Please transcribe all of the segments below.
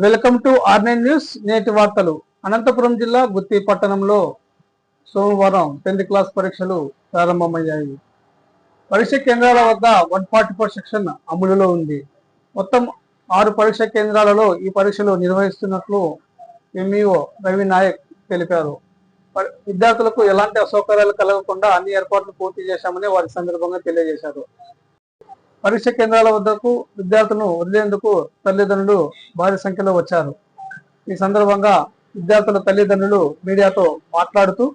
Welcome to ఆర్9 news. నేటి వార్తలు. అనంతపురం జిల్లా గుత్తి పట్టణంలో సోమవారం 10th క్లాస్ పరీక్షలు ప్రారంభమయ్యాయి. పరీక్ష కేంద్రాల వద్ద 144 సెక్షన్ అమలులో ఉంది. మొత్తం 6 పరీక్ష కేంద్రాలలో ఈ పరీక్షలు నిర్వహిస్తున్నట్లు ఎంఈఓ రవి నాయక్ తెలిపారు. విద్యార్థులకు ఎలాంటి అసౌకర్యాలు కలగకుండా అన్ని ఏర్పాట్లు పూర్తి చేశామని వారి సందర్భంగా తెలియజేశారు. పరీక్ష కేంద్రాల వద్దకు విద్యార్థులను వదిలేందుకు తల్లిదండ్రులు భారీ సంఖ్యలో వచ్చారు. ఈ సందర్భంగా విద్యార్థుల తల్లిదండ్రులు మీడియాతో మాట్లాడుతూ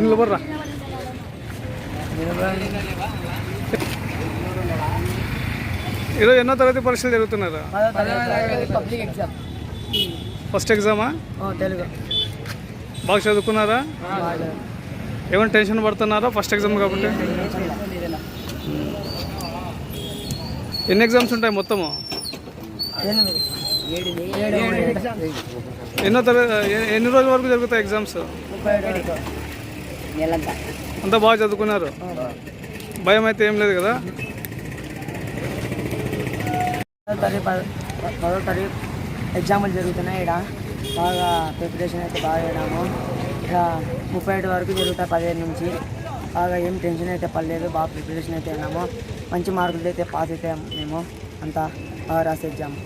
నిలబడరా. ఈరోజు ఎన్నో తరగతి పరీక్షలు జరుగుతున్నారా? ఫస్ట్ ఎగ్జామా? తెలుగు. బాగా చదువుకున్నారా? ఏమైనా టెన్షన్ పడుతున్నారా ఫస్ట్ ఎగ్జామ్ కాబట్టి? ఎన్ని ఎగ్జామ్స్ ఉంటాయి మొత్తము? ఎన్ని రోజుల వరకు జరుగుతాయి ఎగ్జామ్స్? అంతా బాగా చదువుకున్నారు? భయం అయితే ఏం లేదు కదా? 10వ తారీఖు ఎగ్జాములు జరుగుతున్నాయి. ఇక్కడ బాగా ప్రిపరేషన్ అయితే బాగా అయినాము. ఇక్కడ 37 వరకు జరుగుతాయి 15 నుంచి. బాగా ఏం టెన్షన్ అయితే పడలేదు. బాగా ప్రిపరేషన్ అయితే అయినాము. మంచి మార్కులు అయితే పాస్ అయితే మేము అంతా బాగా రాసి ఎగ్జామ్.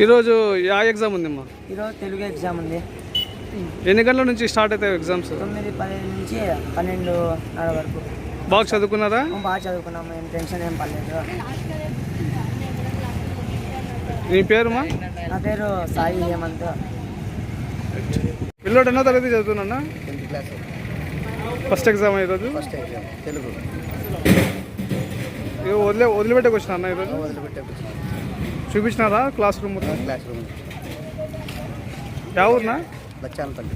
ఈరోజు యా ఎగ్జామ్ ఉందమ్మా? ఈరోజు తెలుగు ఎగ్జామ్ ఉంది. ఎన్ని గంటల నుంచి స్టార్ట్ అవుతాయి ఎగ్జామ్స్? 9:15 నుంచి 12:30 వరకు. బాగా చదువుకున్నారా? బాగా చదువుకున్నాము. ఏం టెన్షన్ ఏం పడలేదు. నీ పేరుమా? నా పేరు సాయి హేమంత్. పిల్లోడు ఎన్నో తరగతి చదువుతున్నా? 10th class. ఫస్ట్ ఎగ్జామ్ ఈరోజు? First exam Telugu. వదిలిపెట్టకు వచ్చినా అన్న ఈరోజు? చూపించినారా క్లాస్ రూమ్? Class room. యా ఊరునా? బచ్చానపల్లి.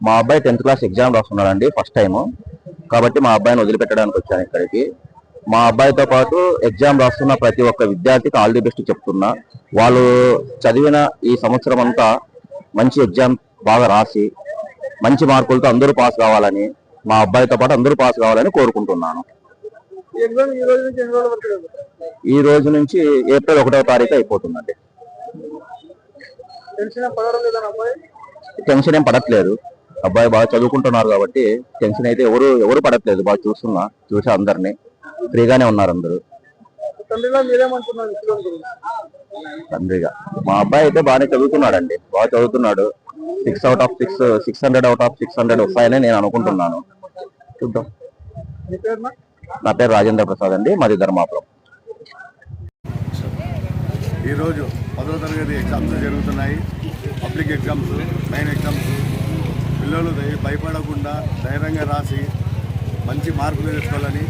మా అబ్బాయి 10th క్లాస్ ఎగ్జామ్ రాస్తున్నాడండి, ఫస్ట్ టైం. కాబట్టి మా అబ్బాయిని వదిలిపెట్టడానికి వచ్చాను ఇక్కడికి. మా అబ్బాయితో పాటు ఎగ్జామ్ రాస్తున్న ప్రతి ఒక్క విద్యార్థికి ఆల్ ది బెస్ట్ చెప్తున్నా. వాళ్ళు చదివిన ఈ సంవత్సరం అంతా మంచి ఎగ్జామ్ బాగా రాసి మంచి మార్కులతో అందరూ పాస్ కావాలని, మా అబ్బాయితో పాటు అందరూ పాస్ కావాలని కోరుకుంటున్నాను. ఈ రోజు నుంచి ఏప్రిల్ 1వ తారీఖు అయిపోతుందండి. టెన్షన్ ఏం పడట్లేదు. అబ్బాయి బాగా చదువుకుంటున్నారు కాబట్టి టెన్షన్ అయితే ఎవరు పడట్లేదు. బాగా చూసా అందరినీ ఫ్రీగానే ఉన్నారు అందరూ. తండ్రిగా మా అబ్బాయి అయితే బాగానే చదువుతున్నాడండి, బాగా చదువుతున్నాడు. 600 out of 600 వస్తాయని నేను అనుకుంటున్నాను. చూద్దాం. నా పేరు రాజేంద్ర ప్రసాద్ అండి, మాది ధర్మాపురం. ఈరోజు 10వ తరగతి ఎగ్జామ్స్ జరుగుతున్నాయి. Public exams, main exams. పిల్లలు భయపడకుండా ధైర్యంగా రాసి మంచి మార్కులు తెచ్చుకోవాలని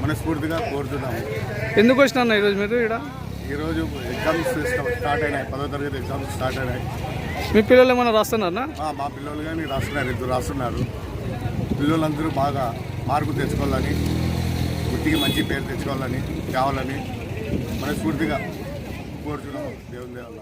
మనస్ఫూర్తిగా కోరుతున్నాము. ఎందుకు వచ్చినా ఈరోజు మీరు ఇక్కడ? ఈరోజు ఎగ్జామ్స్ స్టార్ట్ అయినాయి, 10వ తరగతి ఎగ్జామ్స్ స్టార్ట్ అయినాయి. మీ పిల్లలు ఏమైనా రాస్తున్నారా? మా పిల్లలు కానీ రాస్తున్నారు, 2 రాస్తున్నారు. పిల్లలందరూ బాగా మార్కులు తెచ్చుకోవాలని, వృత్తికి మంచి పేరు తెచ్చుకోవాలని, కావాలని మనస్ఫూర్తిగా కోరుతున్నాము దేవుని వల్ల.